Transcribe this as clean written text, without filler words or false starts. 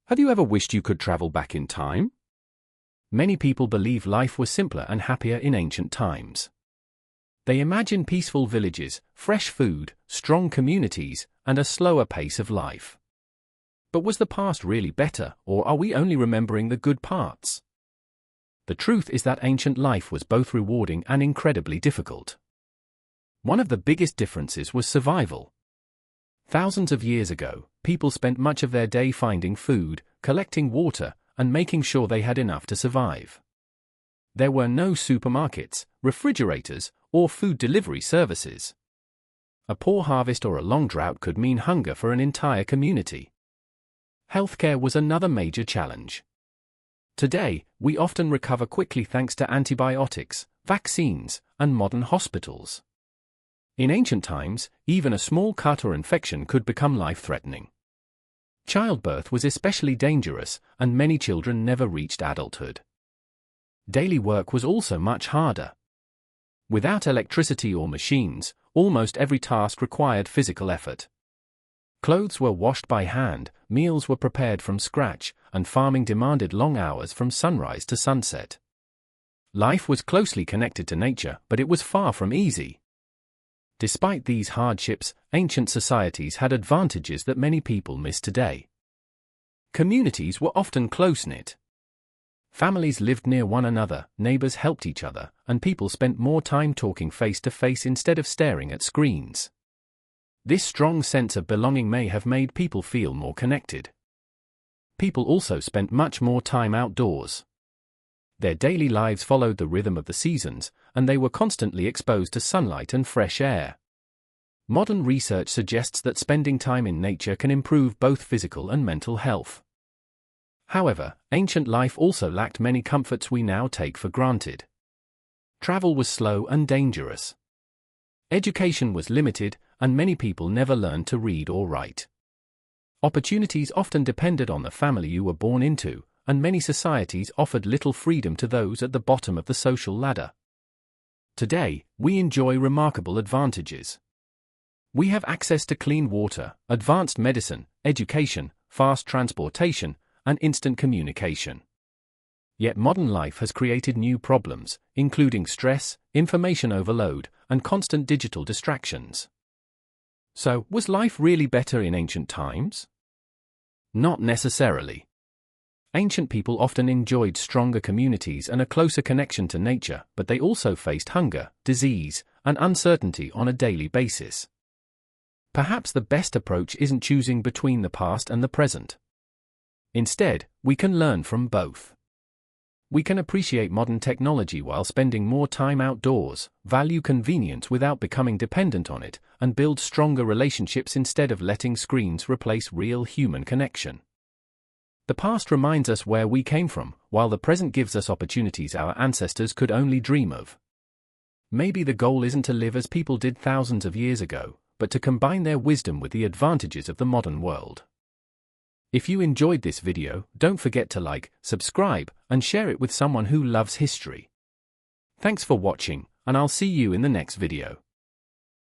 Have you ever wished you could travel back in time? Many people believe life was simpler and happier in ancient times. They imagine peaceful villages, fresh food, strong communities, and a slower pace of life. But was the past really better, or are we only remembering the good parts? The truth is that ancient life was both rewarding and incredibly difficult. One of the biggest differences was survival. Thousands of years ago, people spent much of their day finding food, collecting water, and making sure they had enough to survive. There were no supermarkets, refrigerators, or food delivery services. A poor harvest or a long drought could mean hunger for an entire community. Healthcare was another major challenge. Today, we often recover quickly thanks to antibiotics, vaccines, and modern hospitals. In ancient times, even a small cut or infection could become life-threatening. Childbirth was especially dangerous, and many children never reached adulthood. Daily work was also much harder. Without electricity or machines, almost every task required physical effort. Clothes were washed by hand, meals were prepared from scratch, and farming demanded long hours from sunrise to sunset. Life was closely connected to nature, but it was far from easy. Despite these hardships, ancient societies had advantages that many people miss today. Communities were often close-knit. Families lived near one another, neighbors helped each other, and people spent more time talking face-to-face instead of staring at screens. This strong sense of belonging may have made people feel more connected. People also spent much more time outdoors. Their daily lives followed the rhythm of the seasons, and they were constantly exposed to sunlight and fresh air. Modern research suggests that spending time in nature can improve both physical and mental health. However, ancient life also lacked many comforts we now take for granted. Travel was slow and dangerous. Education was limited, and many people never learned to read or write. Opportunities often depended on the family you were born into, and many societies offered little freedom to those at the bottom of the social ladder. Today, we enjoy remarkable advantages. We have access to clean water, advanced medicine, education, fast transportation, and instant communication. Yet modern life has created new problems, including stress, information overload, and constant digital distractions. So, was life really better in ancient times? Not necessarily. Ancient people often enjoyed stronger communities and a closer connection to nature, but they also faced hunger, disease, and uncertainty on a daily basis. Perhaps the best approach isn't choosing between the past and the present. Instead, we can learn from both. We can appreciate modern technology while spending more time outdoors, value convenience without becoming dependent on it, and build stronger relationships instead of letting screens replace real human connection. The past reminds us where we came from, while the present gives us opportunities our ancestors could only dream of. Maybe the goal isn't to live as people did thousands of years ago, but to combine their wisdom with the advantages of the modern world. If you enjoyed this video, don't forget to like, subscribe, and share it with someone who loves history. Thanks for watching, and I'll see you in the next video.